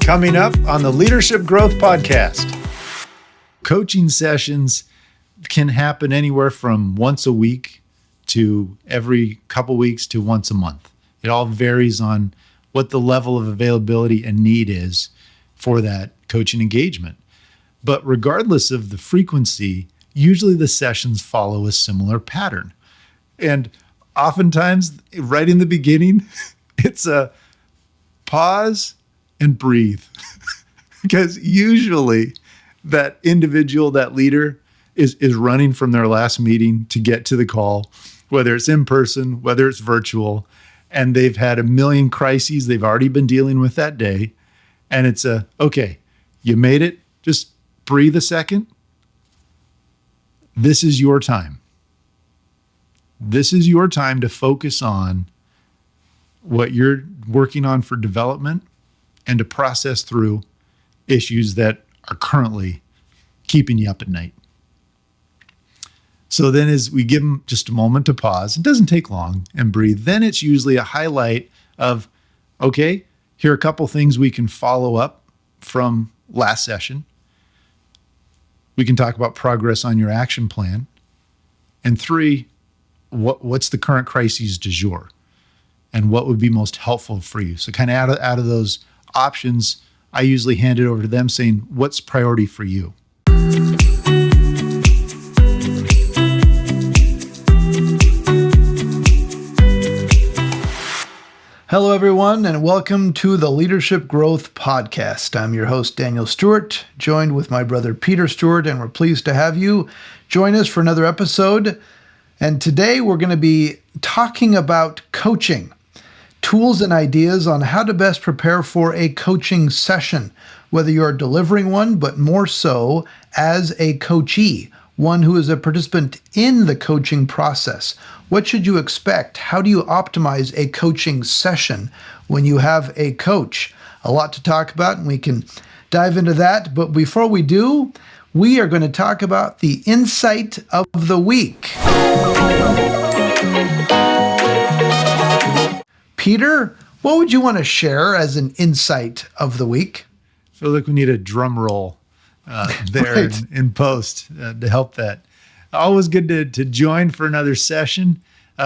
Coming up on the Leadership Growth Podcast. Coaching sessions can happen anywhere from once a week to every couple weeks to once a month. It all varies on what the level of availability and need is for that coaching engagement. But regardless of the frequency, usually the sessions follow a similar pattern. And oftentimes, right in the beginning, it's a pause and breathe. Because usually that individual, that leader is running from their last meeting to get to the call, whether it's in person, whether it's virtual, and they've had a million crises they've already been dealing with that day. And it's okay, you made it, just breathe a second. This is your time. This is your time to focus on what you're working on for development and to process through issues that are currently keeping you up at night. So then as we give them just a moment to pause, it doesn't take long, and breathe, then it's usually a highlight of, okay, here are a couple things we can follow up from last session. We can talk about progress on your action plan. And 3, what's the current crises du jour? And what would be most helpful for you? So kind of out of those options, I usually hand it over to them saying, what's priority for you? Hello, everyone, and welcome to the Leadership Growth Podcast. I'm your host, Daniel Stewart, joined with my brother, Peter Stewart, and we're pleased to have you join us for another episode. And today we're going to be talking about coaching, tools and ideas on how to best prepare for a coaching session, whether you're delivering one, but more so as a coachee, one who is a participant in the coaching process. What should you expect? How do you optimize a coaching session when you have a coach? A lot to talk about, and we can dive into that. But before we do, we are going to talk about the insight of the week. Peter, what would you want to share as an insight of the week? I feel like we need a drum roll there Right. in post to help that. Always good to join for another session.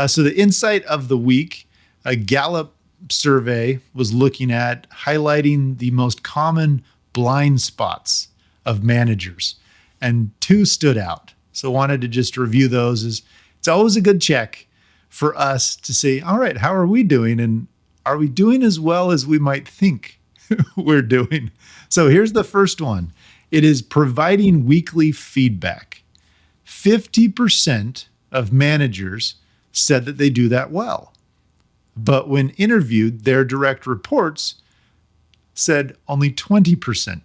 So the insight of the week, a Gallup survey was looking at highlighting the most common blind spots of managers, and 2 stood out. So wanted to just review those. It's always a good check for us to say, all right, how are we doing? And are we doing as well as we might think we're doing? So here's the first one. It is providing weekly feedback. 50% of managers said that they do that well. But when interviewed, their direct reports said only 20%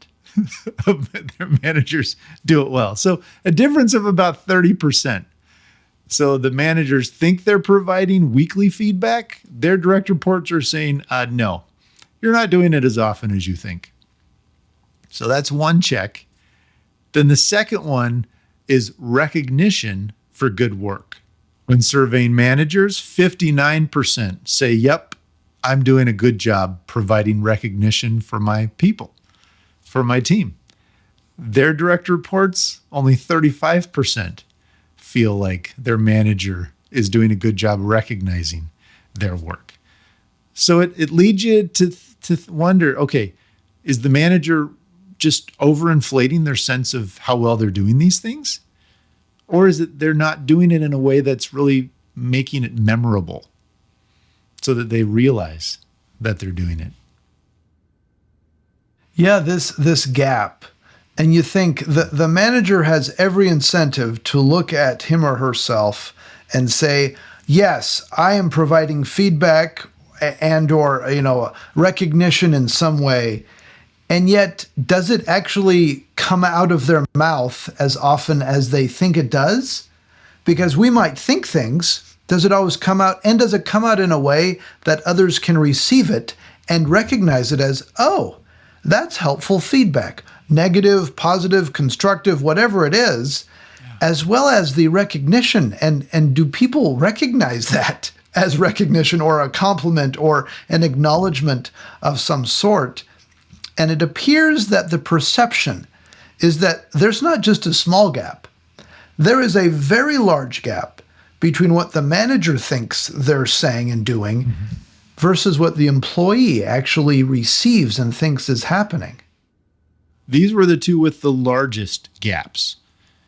of their managers do it well. So a difference of about 30%. So the managers think they're providing weekly feedback. Their direct reports are saying, no, you're not doing it as often as you think. So that's one check. Then the second one is recognition for good work. When surveying managers, 59% say, yep, I'm doing a good job providing recognition for my people, for my team. Their direct reports, only 35% feel like their manager is doing a good job recognizing their work. So it leads you to wonder, okay, is the manager just overinflating their sense of how well they're doing these things? Or is it they're not doing it in a way that's really making it memorable so that they realize that they're doing it? Yeah, this gap. And you think the manager has every incentive to look at him or herself and say, yes, I am providing feedback and or recognition in some way. And yet, does it actually come out of their mouth as often as they think it does? Because we might think things. Does it always come out? And does it come out in a way that others can receive it and recognize it as, oh, that's helpful feedback, negative, positive, constructive, whatever it is, as well as the recognition. And do people recognize that as recognition or a compliment or an acknowledgement of some sort? And it appears that the perception is that there's not just a small gap, there is a very large gap between what the manager thinks they're saying and doing versus what the employee actually receives and thinks is happening. These were the two with the largest gaps.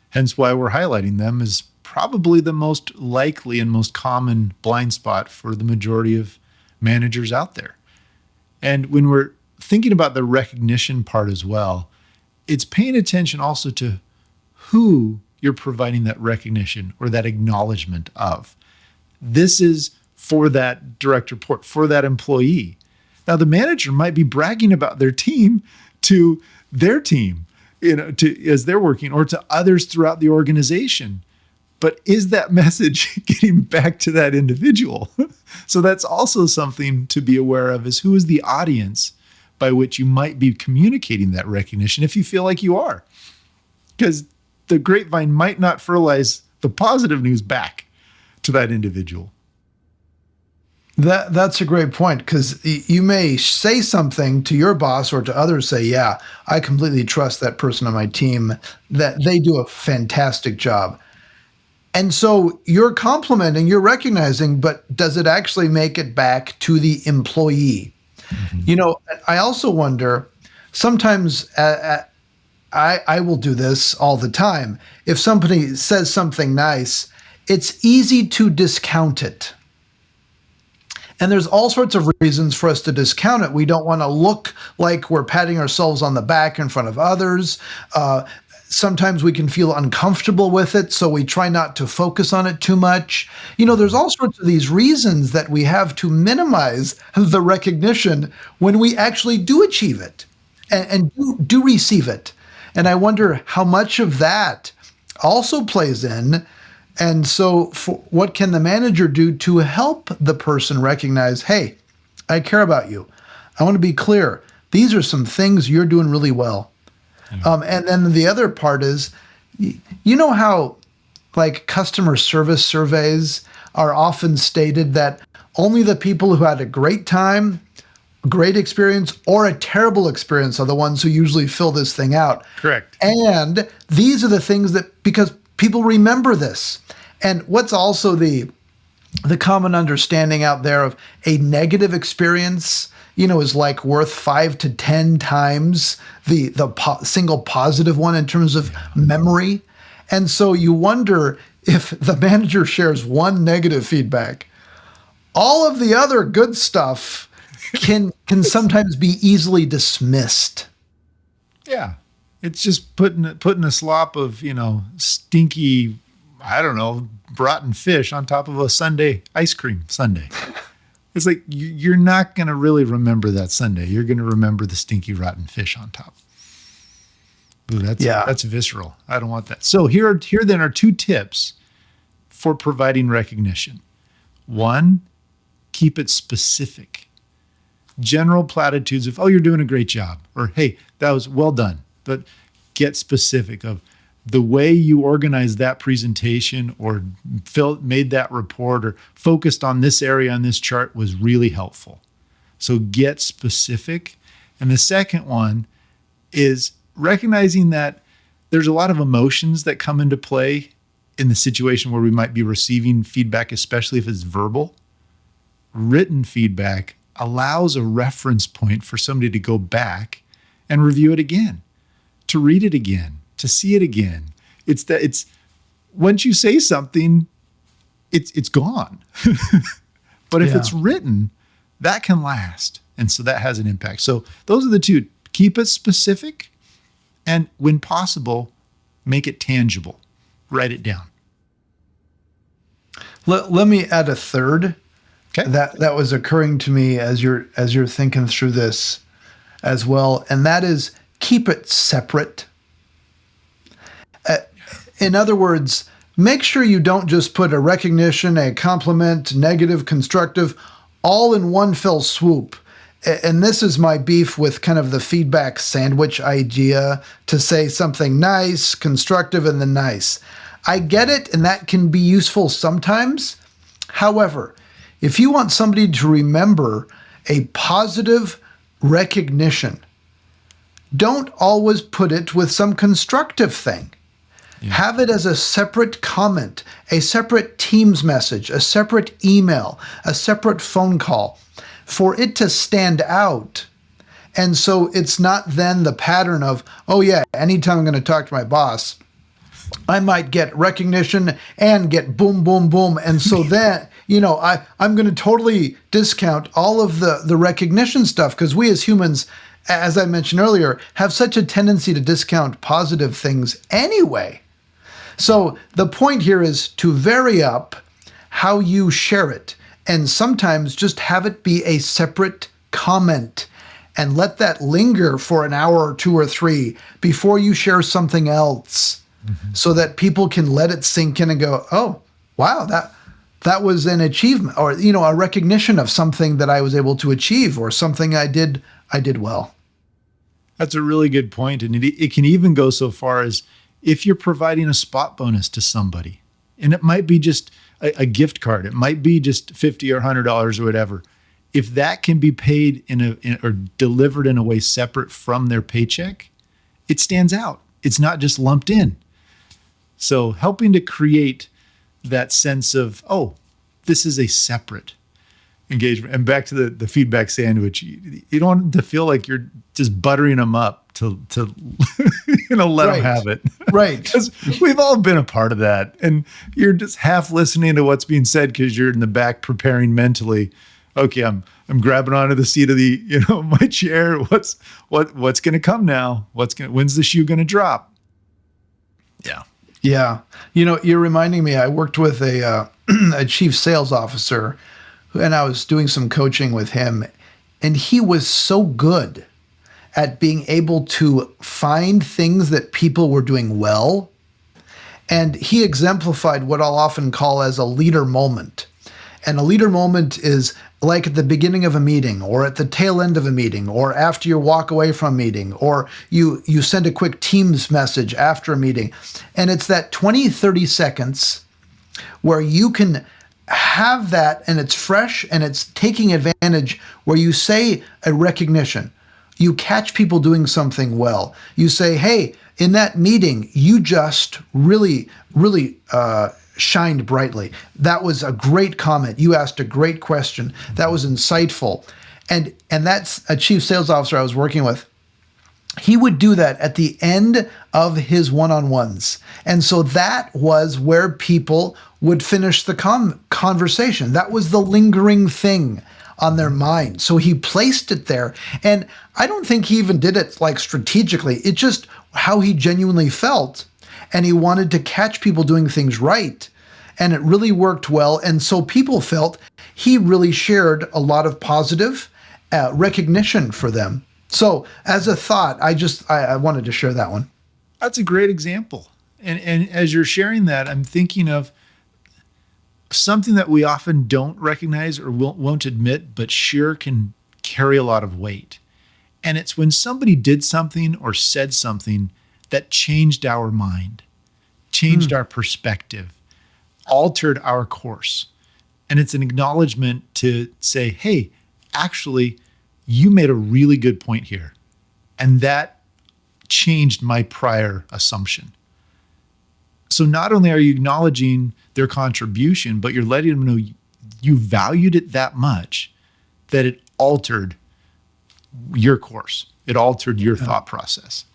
Hence why we're highlighting them as probably the most likely and most common blind spot for the majority of managers out there. And when we're thinking about the recognition part as well, it's paying attention also to who you're providing that recognition or that acknowledgement of. This is for that direct report, for that employee. Now, the manager might be bragging about their team to their team, as they're working, or to others throughout the organization. But is that message getting back to that individual? So that's also something to be aware of, is who is the audience by which you might be communicating that recognition if you feel like you are. Because the grapevine might not fertilize the positive news back to that individual. That's a great point, because you may say something to your boss or to others, say, yeah, I completely trust that person on my team, that they do a fantastic job. And so you're complimenting, you're recognizing, but does it actually make it back to the employee? I also wonder, sometimes I will do this all the time. If somebody says something nice, it's easy to discount it. And there's all sorts of reasons for us to discount it. We don't want to look like we're patting ourselves on the back in front of others. Sometimes we can feel uncomfortable with it, so we try not to focus on it too much. There's all sorts of these reasons that we have to minimize the recognition when we actually do achieve it and do receive it. And I wonder how much of that also plays in. And so what can the manager do to help the person recognize, hey, I care about you. I want to be clear. These are some things you're doing really well. And then the other part is, how like customer service surveys are often stated that only the people who had a great time, great experience, or a terrible experience are the ones who usually fill this thing out. Correct. And these are the things that, because people remember this. And what's also the common understanding out there of a negative experience, is like worth 5 to 10 times the single positive one in terms of memory. And so you wonder, if the manager shares one negative feedback, all of the other good stuff can sometimes be easily dismissed. Yeah. It's just putting a slop of, stinky, rotten fish on top of a sundae ice cream sundae. It's like, you're not going to really remember that sundae. You're going to remember the stinky, rotten fish on top. Ooh, that's visceral. I don't want that. So here then are 2 tips for providing recognition. 1, keep it specific. General platitudes of, oh, you're doing a great job, or hey, that was well done. But get specific of the way you organized that presentation, or made that report, or focused on this area on this chart was really helpful. So get specific. And the second one is recognizing that there's a lot of emotions that come into play in the situation where we might be receiving feedback, especially if it's verbal. Written feedback allows a reference point for somebody to go back and review it again, to read it again, to see it again. It's once you say something, it's gone. But if it's written, that can last. And so that has an impact. So those are the 2. Keep it specific, and when possible, make it tangible. Write it down. Let me add a third. Okay. That was occurring to me as you're thinking through this as well, and that is, keep it separate. In other words, make sure you don't just put a recognition, a compliment, negative, constructive, all in one fell swoop. And this is my beef with kind of the feedback sandwich idea, to say something nice, constructive, and then nice. I get it, and that can be useful sometimes. However, if you want somebody to remember a positive recognition, don't always put it with some constructive thing. Yeah. Have it as a separate comment, a separate Teams message, a separate email, a separate phone call for it to stand out. And so it's not then the pattern of, oh yeah, anytime I'm going to talk to my boss, I might get recognition and get boom, boom, boom. And so then, I'm going to totally discount all of the recognition stuff, because we as humans, as I mentioned earlier, have such a tendency to discount positive things anyway. So the point here is to vary up how you share it, and sometimes just have it be a separate comment and let that linger for an hour or two or three before you share something else, so that people can let it sink in and go, oh, wow, that was an achievement, or, a recognition of something that I was able to achieve, or something I did well. That's a really good point. And it can even go so far as if you're providing a spot bonus to somebody, and it might be just a gift card, it might be just $50 or $100 or whatever. If that can be paid or delivered in a way separate from their paycheck, it stands out. It's not just lumped in. So helping to create that sense of, oh, this is a separate engagement. And back to the feedback sandwich, you don't want to feel like you're just buttering them up to let them have it. Right. Because we've all been a part of that. And you're just half listening to what's being said because you're in the back preparing mentally. Okay, I'm grabbing onto the seat of my chair. What's going to come now? When's the shoe going to drop? Yeah. Yeah. You're reminding me, I worked with a chief sales officer, and I was doing some coaching with him, and he was so good at being able to find things that people were doing well. And he exemplified what I'll often call as a leader moment. And a leader moment is like at the beginning of a meeting, or at the tail end of a meeting, or after you walk away from a meeting, or you send a quick Teams message after a meeting. And it's that 20, 30 seconds where you can have that, and it's fresh, and it's taking advantage, where you say a recognition. You catch people doing something well. You say, hey, in that meeting, you just really, really shined brightly. That was a great comment. You asked a great question. That was insightful. And that's a chief sales officer I was working with. He would do that at the end of his one-on-ones. And so that was where people would finish the conversation. That was the lingering thing on their mind. So he placed it there. And I don't think he even did it like strategically. It's just how he genuinely felt. And he wanted to catch people doing things right. And it really worked well. And so people felt he really shared a lot of positive recognition for them. So as a thought, I wanted to share that one. That's a great example. And as you're sharing that, I'm thinking of something that we often don't recognize or won't admit, but sure can carry a lot of weight. And it's when somebody did something or said something that changed our mind, changed our perspective, altered our course. And it's an acknowledgement to say, hey, actually, you made a really good point here. And that changed my prior assumption. So not only are you acknowledging their contribution, but you're letting them know you valued it that much that it altered your course. It altered your thought process.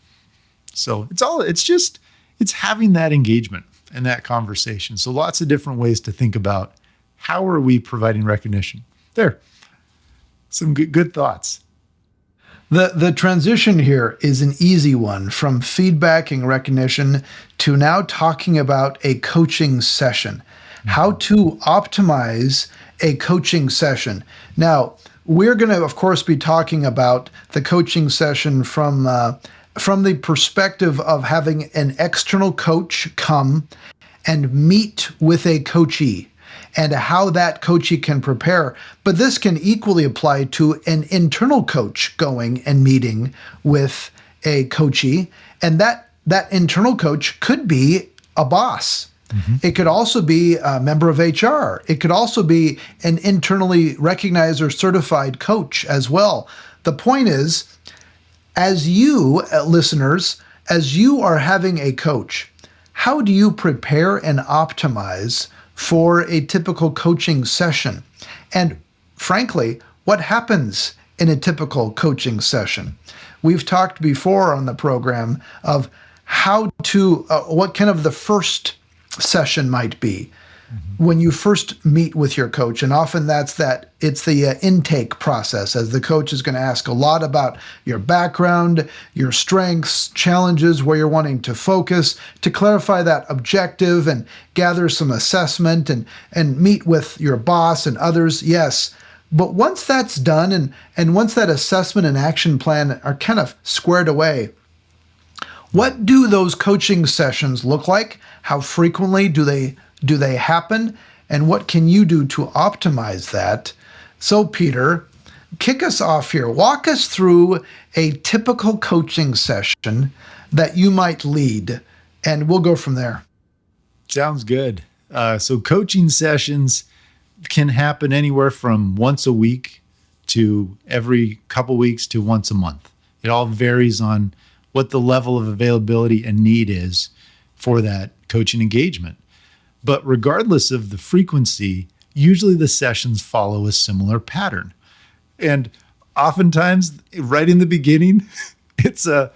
So it's having that engagement and that conversation. So lots of different ways to think about how are we providing recognition. There, some good thoughts. The transition here is an easy one from feedback and recognition to now talking about a coaching session, how to optimize a coaching session. Now, we're going to, of course, be talking about the coaching session from the perspective of having an external coach come and meet with a coachee, and how that coachee can prepare. But this can equally apply to an internal coach going and meeting with a coachee. And that internal coach could be a boss. Mm-hmm. It could also be a member of HR. It could also be an internally recognized or certified coach as well. The point is, As you, listeners, as you are having a coach, how do you prepare and optimize for a typical coaching session? And frankly, what happens in a typical coaching session? We've talked before on the program of how to, what kind of the first session might be when you first meet with your coach. And often it's the intake process, as the coach is going to ask a lot about your background, your strengths, challenges, where you're wanting to focus, to clarify that objective and gather some assessment and meet with your boss and others. Yes. But once that's done and once that assessment and action plan are kind of squared away, what do those coaching sessions look like? How frequently do they happen? And what can you do to optimize that? So, Peter, kick us off here. Walk us through a typical coaching session that you might lead, and we'll go from there. Sounds good. So coaching sessions can happen anywhere from once a week to every couple weeks to once a month. It all varies on what the level of availability and need is for that coaching engagement. But regardless of the frequency, usually the sessions follow a similar pattern. And oftentimes, right in the beginning, it's a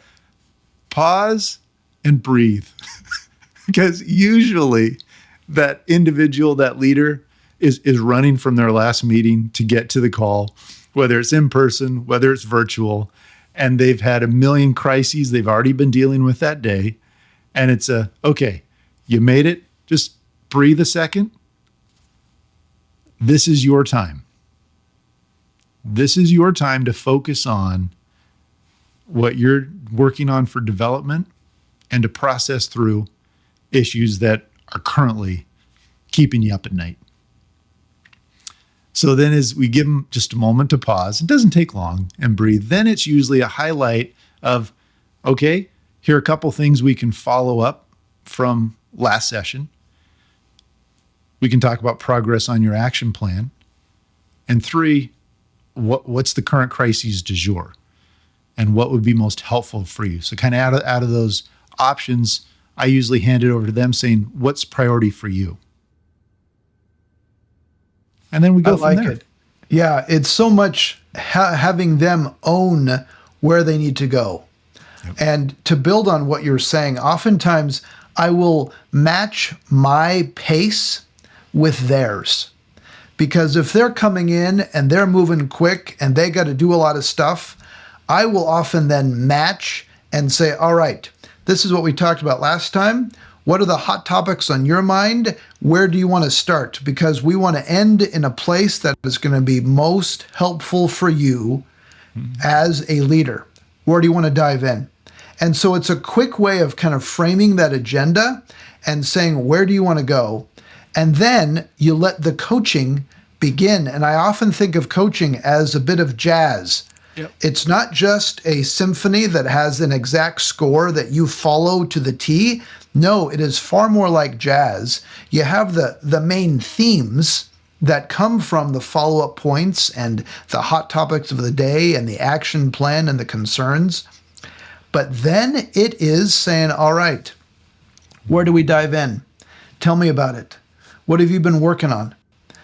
pause and breathe. Because usually that individual, that leader, is running from their last meeting to get to the call, whether it's in person, whether it's virtual, and they've had a million crises they've already been dealing with that day. And it's okay, you made it, just breathe a second. This is your time. This is your time to focus on what you're working on for development and to process through issues that are currently keeping you up at night. So then as we give them just a moment to pause, it doesn't take long, and breathe, then it's usually a highlight of, okay, here are a couple things we can follow up from last session. We can talk about progress on your action plan. And 3, what's the current crises du jour? And what would be most helpful for you? So kind of out of those options, I usually hand it over to them saying, what's priority for you? And then we go from there. It. Yeah, it's so much having them own where they need to go. Yep. And to build on what you're saying, oftentimes I will match my pace with theirs. Because if they're coming in and they're moving quick and they got to do a lot of stuff, I will often then match and say, all right, this is what we talked about last time. What are the hot topics on your mind? Where do you want to start? Because we want to end in a place that is going to be most helpful for you as a leader. Where do you want to dive in? And so it's a quick way of kind of framing that agenda and saying, where do you want to go? And then you let the coaching begin. And I often think of coaching as a bit of jazz. Yep. It's not just a symphony that has an exact score that you follow to the T. No, it is far more like jazz. You have the main themes that come from the follow-up points and the hot topics of the day and the action plan and the concerns. But then it is saying, all right, where do we dive in? Tell me about it. What have you been working on?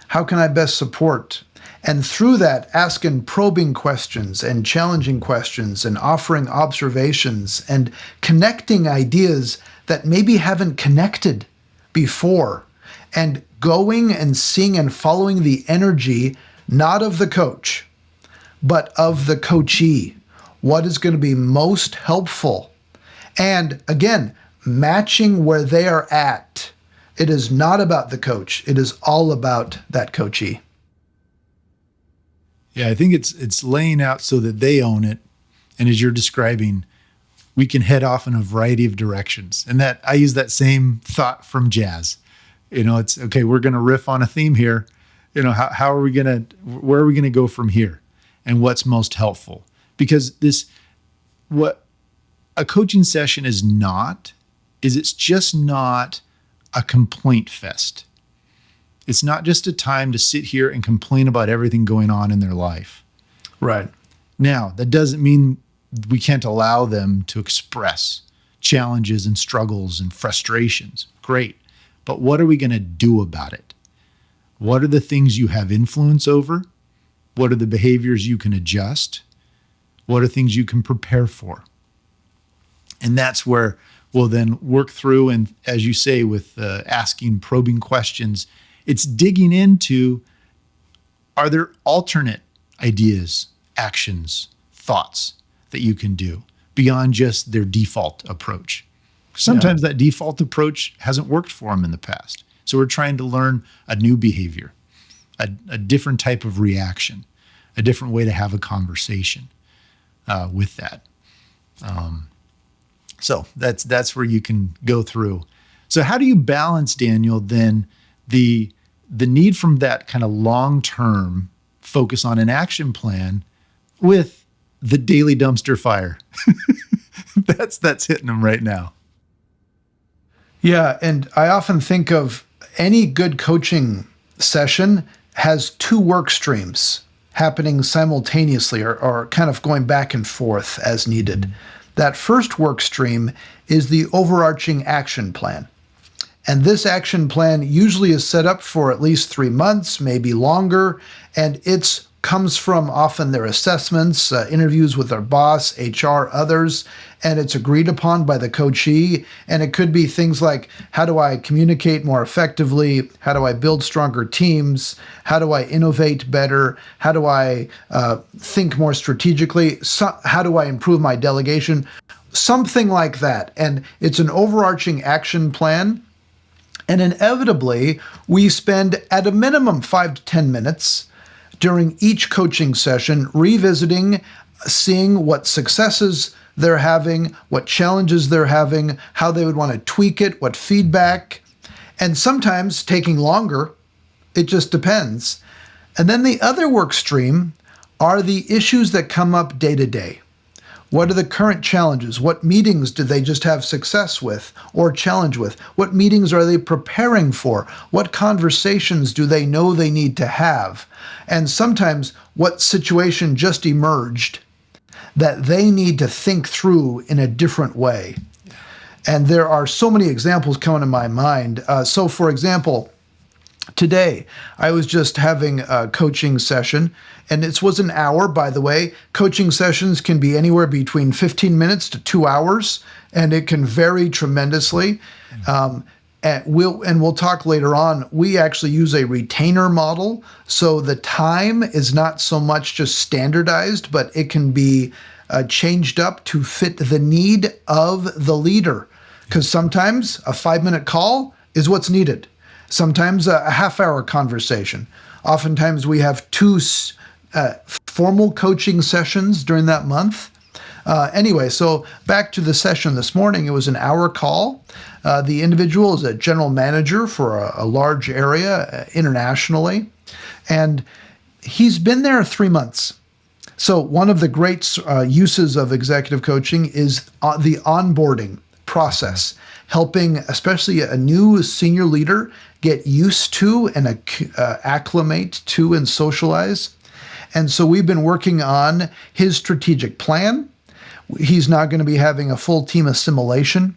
How can I best support? And through that, asking probing questions and challenging questions and offering observations and connecting ideas that maybe haven't connected before, and going and seeing and following the energy, not of the coach, but of the coachee. What is going to be most helpful? And again, matching where they are at. It is not about the coach. It is all about that coachee. Yeah, I think it's laying out so that they own it. And as you're describing, we can head off in a variety of directions. And that I use that same thought from jazz. It's okay, we're going to riff on a theme here. How are we going to, where are we going to go from here? And what's most helpful? Because what a coaching session is it's just not a complaint fest. It's not just a time to sit here and complain about everything going on in their life. Right. Now, that doesn't mean we can't allow them to express challenges and struggles and frustrations. Great. But what are we going to do about it? What are the things you have influence over? What are the behaviors you can adjust? What are things you can prepare for? And that's where we'll then work through, and as you say, with asking probing questions, it's digging into, are there alternate ideas, actions, thoughts that you can do beyond just their default approach? Sometimes that default approach hasn't worked for them in the past. So we're trying to learn a new behavior, a different type of reaction, a different way to have a conversation with that. So that's where you can go through. So how do you balance, Daniel, then the need from that kind of long-term focus on an action plan with the daily dumpster fire? That's hitting them right now. Yeah, and I often think of any good coaching session has two work streams happening simultaneously or kind of going back and forth as needed. That first work stream is the overarching action plan. And this action plan usually is set up for at least 3 months, maybe longer, and it comes from often their assessments, interviews with their boss, HR, others, and it's agreed upon by the coachee. And it could be things like, how do I communicate more effectively? How do I build stronger teams? How do I innovate better? How do I think more strategically? How do I improve my delegation? Something like that. And it's an overarching action plan. And inevitably, we spend at a minimum 5 to 10 minutes during each coaching session, revisiting, seeing what successes they're having, what challenges they're having, how they would want to tweak it, what feedback, and sometimes taking longer. It just depends. And then the other work stream are the issues that come up day to day. What are the current challenges? What meetings did they just have success with or challenge with? What meetings are they preparing for? What conversations do they know they need to have? And sometimes what situation just emerged that they need to think through in a different way. And there are so many examples coming to my mind. So for example, today, I was just having a coaching session, and it was an hour, by the way. Coaching sessions can be anywhere between 15 minutes to 2 hours, and it can vary tremendously. And we'll talk later on. We actually use a retainer model, so the time is not so much just standardized, but it can be changed up to fit the need of the leader. Because sometimes a 5-minute call is what's needed. Sometimes a half-hour conversation. Oftentimes we have 2 formal coaching sessions during that month. Anyway, so back to the session this morning. It was an hour call. The individual is a general manager for a large area internationally, and he's been there 3 months. So one of the great uses of executive coaching is the onboarding process, helping especially a new senior leader get used to and acclimate to and socialize. And so we've been working on his strategic plan. He's now going to be having a full team assimilation,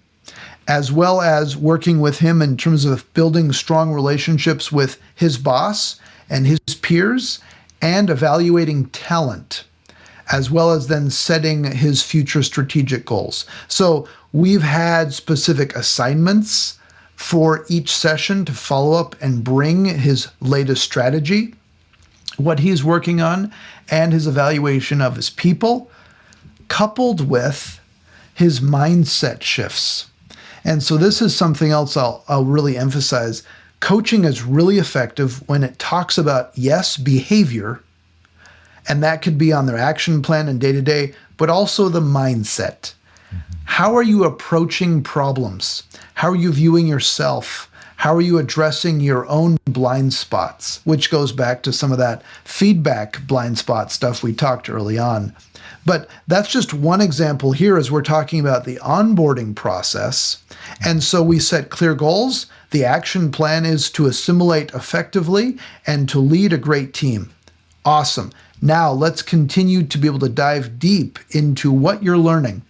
as well as working with him in terms of building strong relationships with his boss and his peers, and evaluating talent, as well as then setting his future strategic goals. So we've had specific assignments for each session to follow up and bring his latest strategy, what he's working on, and his evaluation of his people, coupled with his mindset shifts. And so this is something else I'll really emphasize. Coaching is really effective when it talks about, yes, behavior, and that could be on their action plan and day-to-day, but also the mindset. How are you approaching problems? How are you viewing yourself? How are you addressing your own blind spots? Which goes back to some of that feedback blind spot stuff we talked early on. But that's just one example here as we're talking about the onboarding process. And so we set clear goals. The action plan is to assimilate effectively and to lead a great team. Awesome. Now let's continue to be able to dive deep into what you're learning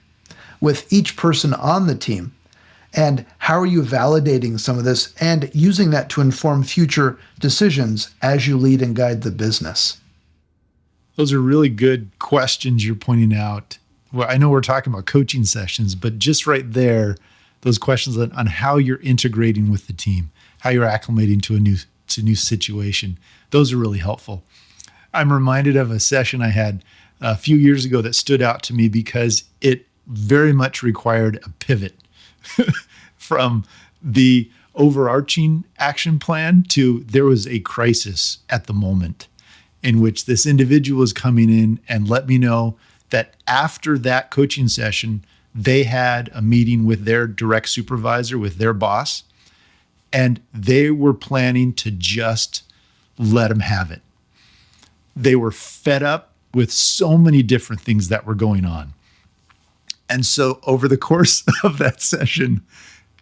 with each person on the team. And how are you validating some of this and using that to inform future decisions as you lead and guide the business? Those are really good questions you're pointing out. Well, I know we're talking about coaching sessions, but just right there, those questions on how you're integrating with the team, how you're acclimating to a new situation, those are really helpful. I'm reminded of a session I had a few years ago that stood out to me because it very much required a pivot from the overarching action plan to there was a crisis at the moment in which this individual was coming in and let me know that after that coaching session, they had a meeting with their direct supervisor, with their boss, and they were planning to just let them have it. They were fed up with so many different things that were going on. And so over the course of that session,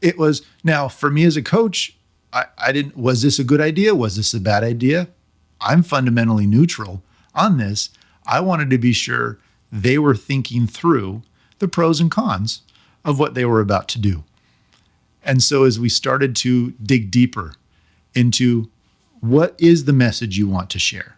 it was, now for me as a coach, was this a good idea? Was this a bad idea? I'm fundamentally neutral on this. I wanted to be sure they were thinking through the pros and cons of what they were about to do. And so as we started to dig deeper into what is the message you want to share,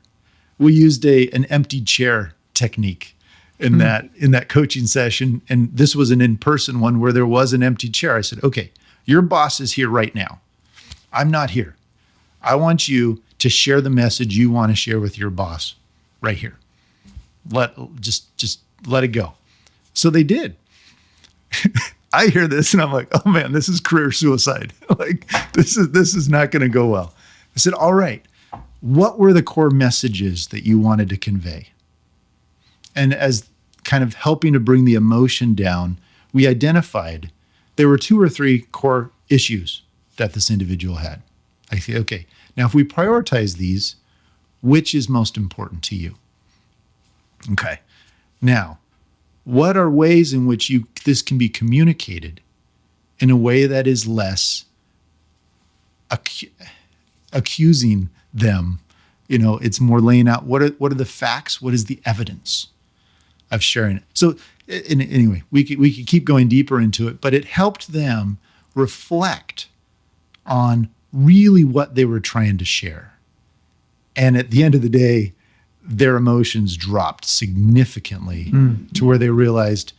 we used an empty chair technique in that coaching session. And this was an in-person one where there was an empty chair. I said, okay, your boss is here right now. I'm not here. I want you to share the message you want to share with your boss right here. Just let it go. So they did. I hear this and I'm like, oh man, this is career suicide. Like this is not going to go well. I said, all right, what were the core messages that you wanted to convey? And as kind of helping to bring the emotion down, we identified there were 2 or 3 core issues that this individual had. I say, okay, now if we prioritize these, which is most important to you? Okay, now, what are ways in which this can be communicated in a way that is less accusing them? You know, it's more laying out what are the facts, what is the evidence of sharing it. So anyway, we could keep going deeper into it, but it helped them reflect on really what they were trying to share. And at the end of the day, their emotions dropped significantly to where they realized,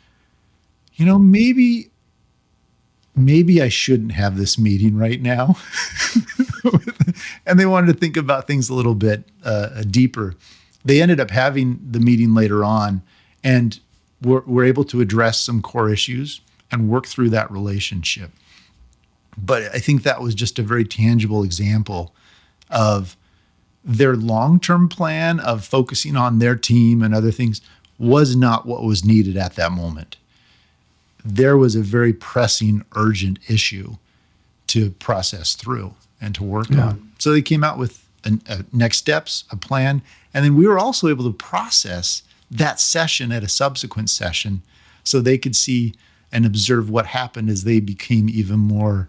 you know, maybe I shouldn't have this meeting right now. And they wanted to think about things a little bit deeper. They ended up having the meeting later on and were able to address some core issues and work through that relationship. But I think that was just a very tangible example of their long-term plan of focusing on their team and other things was not what was needed at that moment. There was a very pressing, urgent issue to process through and to work on. So they came out with a next steps, a plan, and then we were also able to process that session at a subsequent session so they could see and observe what happened as they became even more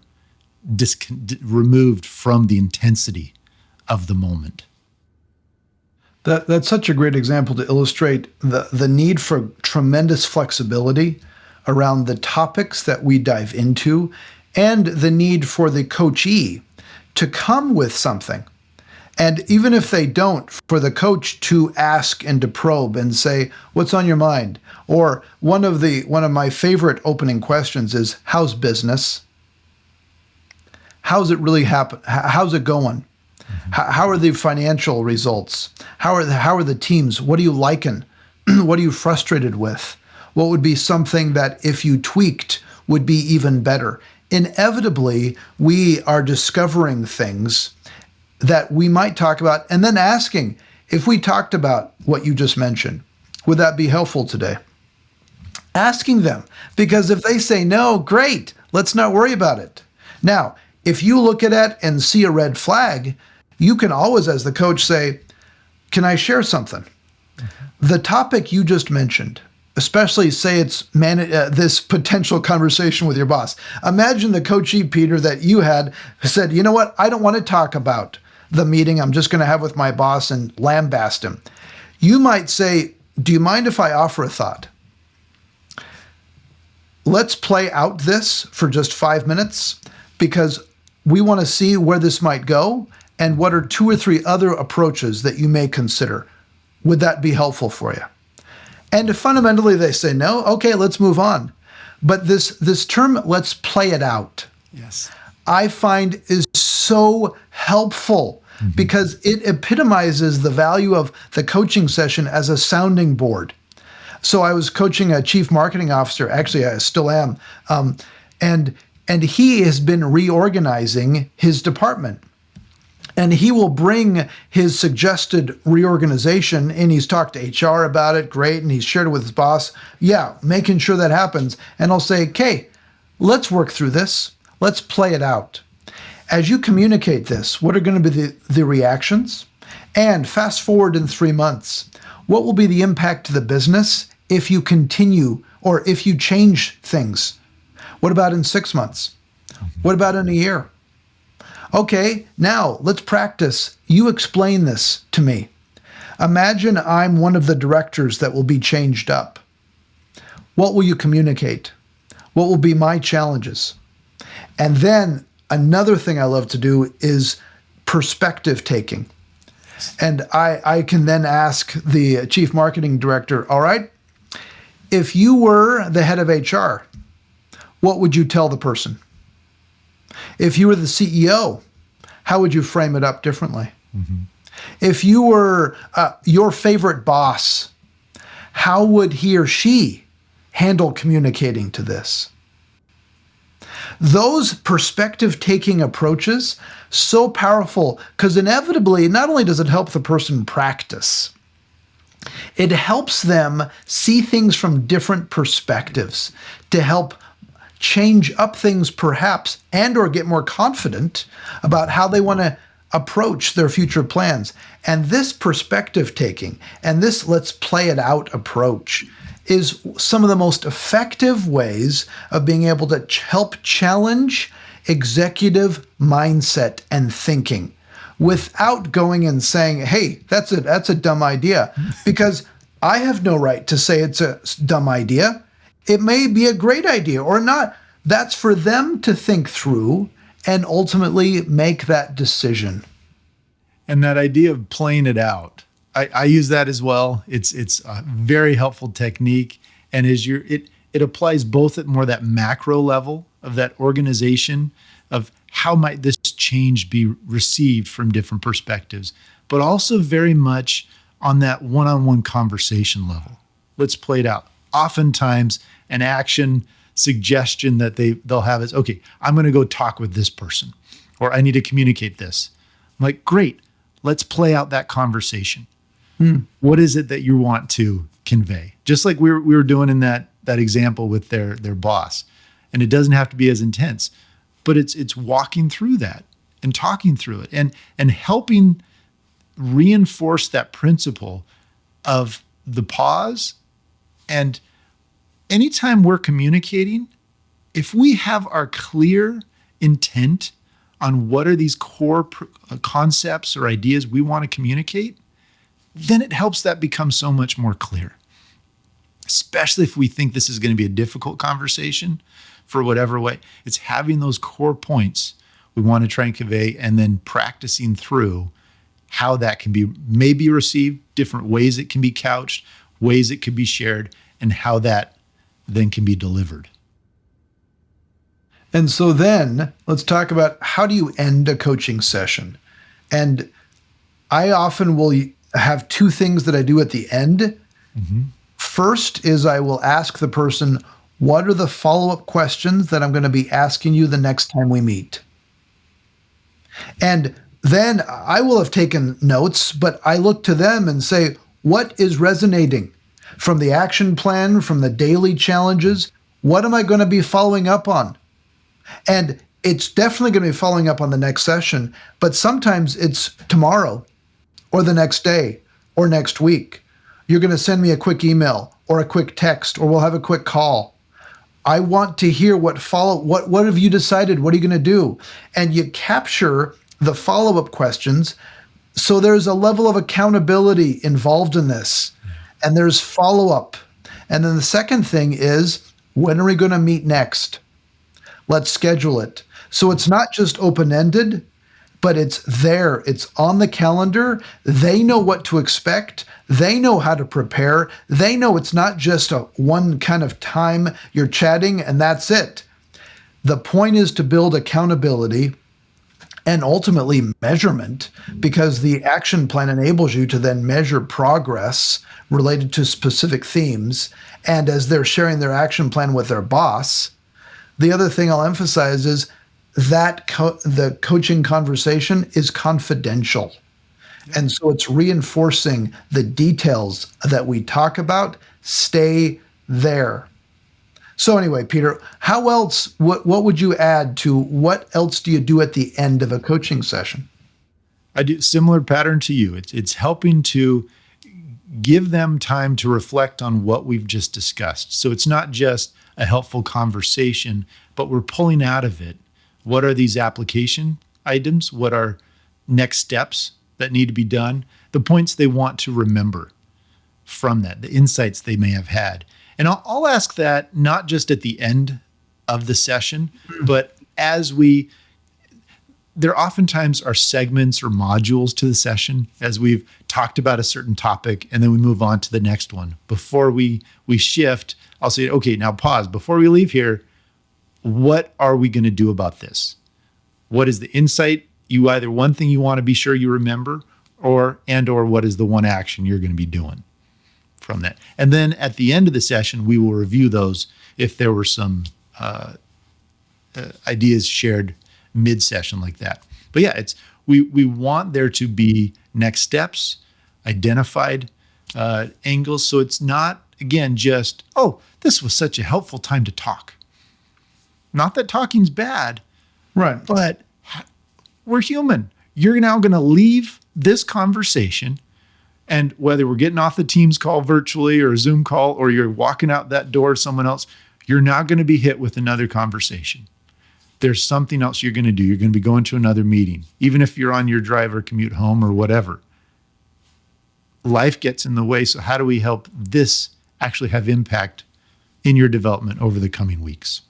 removed from the intensity of the moment. That's such a great example to illustrate the need for tremendous flexibility around the topics that we dive into and the need for the coachee to come with something. And even if they don't, for the coach to ask and to probe and say, what's on your mind? Or one of my favorite opening questions is, how's business? How's it really happen? How's it going? How are the financial results? How are the teams? What are you liking? What are you frustrated with? What would be something that if you tweaked would be even better? Inevitably, we are discovering things that we might talk about and then asking, if we talked about what you just mentioned, would that be helpful today? Asking them, because if they say no, great, let's not worry about it. Now, if you look at it and see a red flag, you can always, as the coach, say, can I share something? The topic you just mentioned, especially say it's this potential conversation with your boss. Imagine the coachee, Peter, that you had said, you know what, I don't want to talk about the meeting I'm just going to have with my boss and lambast him. You might say, do you mind if I offer a thought? Let's play out this for just 5 minutes because we want to see where this might go and what are 2 or 3 other approaches that you may consider. Would that be helpful for you? And if fundamentally they say no, okay, let's move on. But this term, let's play it out, Yes. I find is so helpful because it epitomizes the value of the coaching session as a sounding board. So I was coaching a chief marketing officer, actually I still am, and he has been reorganizing his department. And he will bring his suggested reorganization, and he's talked to HR about it, great, and he's shared it with his boss. Yeah, making sure that happens. And I'll say, okay, let's work through this. Let's play it out. As you communicate this, what are going to be the reactions? And fast forward in 3 months, what will be the impact to the business if you continue or if you change things? What about in 6 months? What about in a year? Okay, now let's practice. You explain this to me. Imagine I'm one of the directors that will be changed up. What will you communicate? What will be my challenges? And then another thing I love to do is perspective taking. And I can then ask the chief marketing director, all right, if you were the head of HR, what would you tell the person? If you were the CEO, how would you frame it up differently? If you were your favorite boss, how would he or she handle communicating to this? Those perspective-taking approaches, so powerful, because inevitably, not only does it help the person practice, it helps them see things from different perspectives to help change up things perhaps and or get more confident about how they want to approach their future plans. And this perspective taking and this let's play it out approach is some of the most effective ways of being able to help challenge executive mindset and thinking without going and saying, hey, that's a dumb idea, because I have no right to say it's a dumb idea. It may be a great idea or not. That's for them to think through and ultimately make that decision. And that idea of playing it out, I use that as well. It's a very helpful technique, and it applies both at more that macro level of that organization of how might this change be received from different perspectives, but also very much on that one-on-one conversation level. Let's play it out. Oftentimes, an action suggestion that they'll have is, okay, I'm going to go talk with this person, or I need to communicate this. I'm like, great, let's play out that conversation. What is it that you want to convey? Just like we were doing in that example with their boss. And it doesn't have to be as intense, but it's walking through that and talking through it and helping reinforce that principle of the pause. And anytime we're communicating, if we have our clear intent on what are these core concepts or ideas we want to communicate, then it helps that become so much more clear. Especially if we think this is going to be a difficult conversation for whatever way. It's having those core points we want to try and convey and then practicing through how that can be maybe received, different ways it can be couched, ways it could be shared, and how that then can be delivered. And so then let's talk about how do you end a coaching session? And I often will have 2 things that I do at the end. First is I will ask the person, what are the follow-up questions that I'm going to be asking you the next time we meet? And then I will have taken notes, but I look to them and say, what is resonating from the action plan, from the daily challenges? What am I going to be following up on? And it's definitely going to be following up on the next session, but sometimes it's tomorrow or the next day or next week. You're going to send me a quick email or a quick text, or we'll have a quick call. I want to hear what have you decided? What are you going to do? And you capture the follow-up questions So there's a level of accountability involved in this, and there's follow-up. And then the second thing is, when are we going to meet next? Let's schedule it. So it's not just open-ended, but it's there. It's on the calendar. They know what to expect. They know how to prepare. They know it's not just a one kind of time you're chatting and that's it. The point is to build accountability and ultimately measurement, because the action plan enables you to then measure progress related to specific themes. And as they're sharing their action plan with their boss, the other thing I'll emphasize is that the coaching conversation is confidential. And so it's reinforcing the details that we talk about stay there. So anyway, Peter, how else, what would you add to what else do you do at the end of a coaching session? I do similar pattern to you. It's helping to give them time to reflect on what we've just discussed. So it's not just a helpful conversation, but we're pulling out of it. What are these application items? What are next steps that need to be done? The points they want to remember from that, the insights they may have had. And I'll ask that not just at the end of the session, but there oftentimes are segments or modules to the session as we've talked about a certain topic, and then we move on to the next one. Before we shift, I'll say, okay, now pause. Before we leave here, what are we going to do about this? What is the insight? Either one thing you want to be sure you remember, or what is the one action you're going to be doing from that? And then at the end of the session, we will review those if there were some ideas shared mid-session like that. But yeah, we want there to be next steps, identified angles. So it's not, again, just, oh, this was such a helpful time to talk. Not that talking's bad, right? But we're human. You're now going to leave this conversation, and whether we're getting off the Teams call virtually or a Zoom call, or you're walking out that door to someone else, you're not going to be hit with another conversation. There's something else you're going to do. You're going to be going to another meeting, even if you're on your drive or commute home or whatever. Life gets in the way. So how do we help this actually have impact in your development over the coming weeks?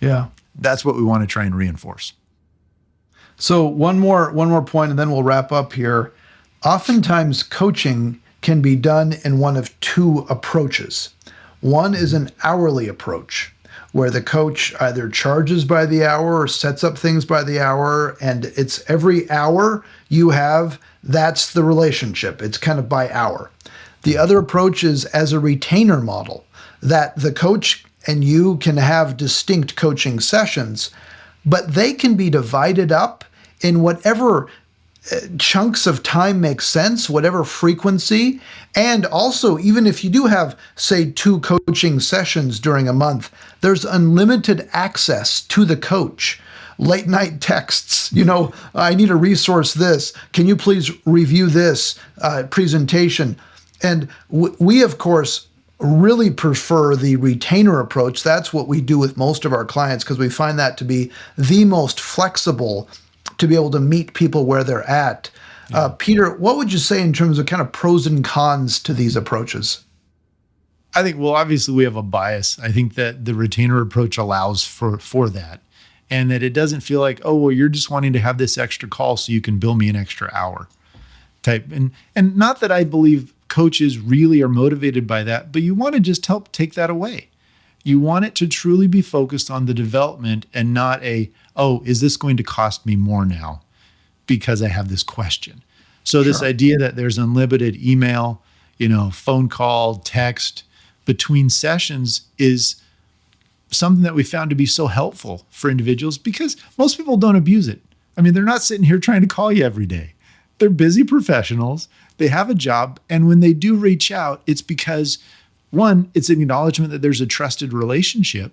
Yeah. That's what we want to try and reinforce. So one more point, and then we'll wrap up here. Oftentimes, coaching can be done in one of two approaches. One is an hourly approach, where the coach either charges by the hour or sets up things by the hour, and it's every hour you have, that's the relationship. It's kind of by hour. The other approach is as a retainer model, that the coach and you can have distinct coaching sessions, but they can be divided up in whatever chunks of time makes sense, whatever frequency. And also, even if you do have, say, 2 coaching sessions during a month, there's unlimited access to the coach. Late night texts, I need a resource this. Can you please review this presentation? And we, of course, really prefer the retainer approach. That's what we do with most of our clients, because we find that to be the most flexible to be able to meet people where they're at. Peter, what would you say in terms of kind of pros and cons to these approaches? I think, well, obviously we have a bias. I think that the retainer approach allows for that, and that it doesn't feel like, oh, well, you're just wanting to have this extra call so you can bill me an extra hour type. And not that I believe coaches really are motivated by that, but you want to just help take that away. You want it to truly be focused on the development and not is this going to cost me more now because I have this question? So This idea that there's unlimited email, phone call, text between sessions is something that we found to be so helpful for individuals, because most people don't abuse it. I mean, they're not sitting here trying to call you every day. They're busy professionals. They have a job. And when they do reach out, it's because, one, it's an acknowledgement that there's a trusted relationship.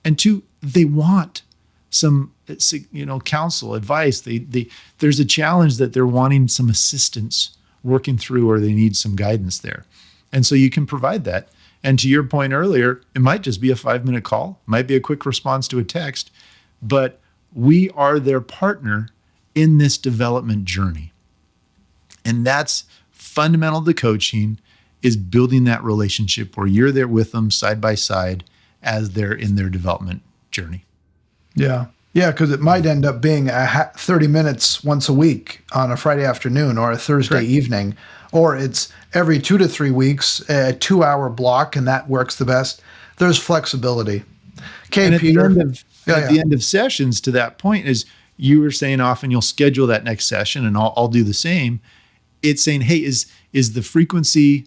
And two, they want some, counsel, advice. There's a challenge that they're wanting some assistance working through, or they need some guidance there. And so you can provide that. And to your point earlier, it might just be a 5-minute call, might be a quick response to a text, but we are their partner in this development journey. And that's fundamental to coaching, is building that relationship where you're there with them side by side as they're in their development journey. Yeah. Yeah, because it might end up being 30 minutes once a week on a Friday afternoon or a Thursday Correct. evening, or it's every 2 to 3 weeks, a 2-hour block, and that works the best. There's flexibility. Okay, And Peter. At the end of sessions, to that point, is you were saying often you'll schedule that next session, and I'll do the same. It's saying, hey, is the frequency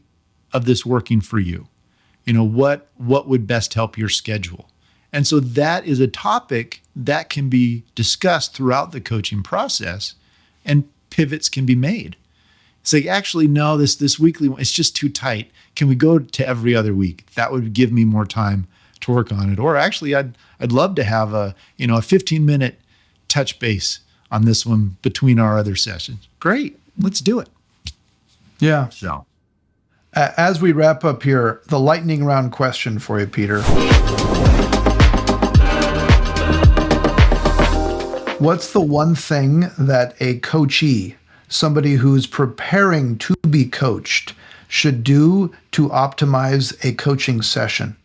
of this working for you? What would best help your schedule? And so that is a topic that can be discussed throughout the coaching process, and pivots can be made. It's like, actually, no, this weekly one, it's just too tight. Can we go to every other week? That would give me more time to work on it. Or actually, I'd love to have a 15-minute touch base on this one between our other sessions. Great, let's do it. Yeah. So, as we wrap up here, the lightning round question for you, Peter. What's the one thing that a coachee, somebody who's preparing to be coached, should do to optimize a coaching session?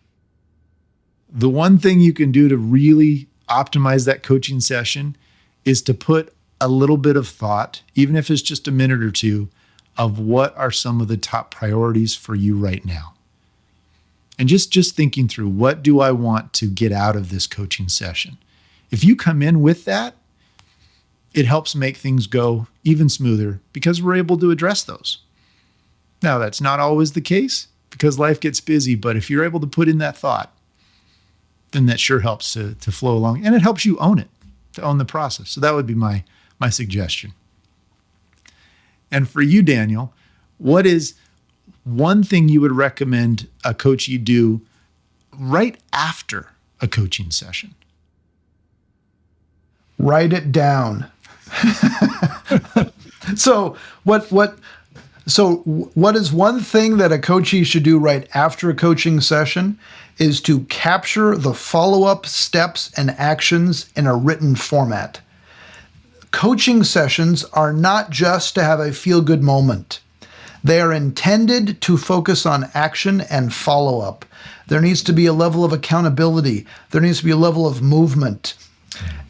the one thing you can do to really optimize that coaching session is to put a little bit of thought, even if it's just a minute or two, of what are some of the top priorities for you right now. And just thinking through, what do I want to get out of this coaching session? If you come in with that, it helps make things go even smoother because we're able to address those. Now, that's not always the case because life gets busy, but if you're able to put in that thought, then that sure helps to flow along, and it helps you own it, to own the process. So that would be my suggestion. And for you, Daniel, what is one thing you would recommend a coachee do right after a coaching session? Write it down. So what is one thing that a coachee should do right after a coaching session is to capture the follow-up steps and actions in a written format. Coaching sessions are not just to have a feel-good moment. They are intended to focus on action and follow-up. There needs to be a level of accountability. There needs to be a level of movement.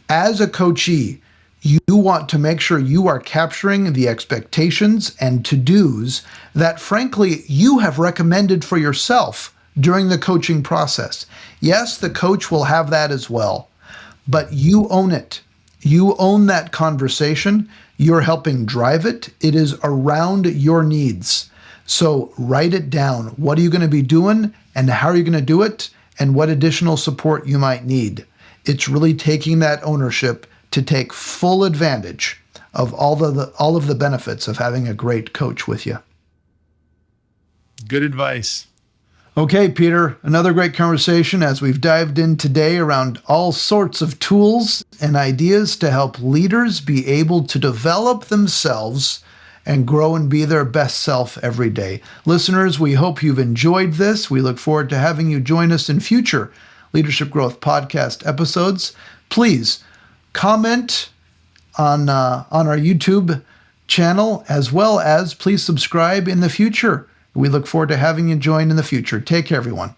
As a coachee, you want to make sure you are capturing the expectations and to-dos that, frankly, you have recommended for yourself during the coaching process. Yes, the coach will have that as well, but you own it. You own that conversation. You're helping drive it. It is around your needs. So write it down. What are you going to be doing and how are you going to do it and what additional support you might need? It's really taking that ownership to take full advantage of all of the benefits of having a great coach with you. Good advice. Okay, Peter, another great conversation as we've dived in today around all sorts of tools and ideas to help leaders be able to develop themselves and grow and be their best self every day. Listeners, we hope you've enjoyed this. We look forward to having you join us in future Leadership Growth Podcast episodes. Please comment on our YouTube channel, as well as please subscribe in the future. We look forward to having you join in the future. Take care, everyone.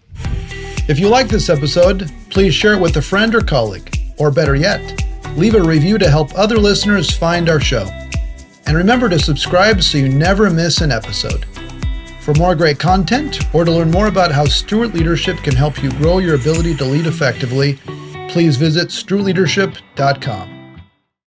If you like this episode, please share it with a friend or colleague, or better yet, leave a review to help other listeners find our show. And remember to subscribe so you never miss an episode. For more great content, or to learn more about how Stewart Leadership can help you grow your ability to lead effectively, please visit stewartleadership.com.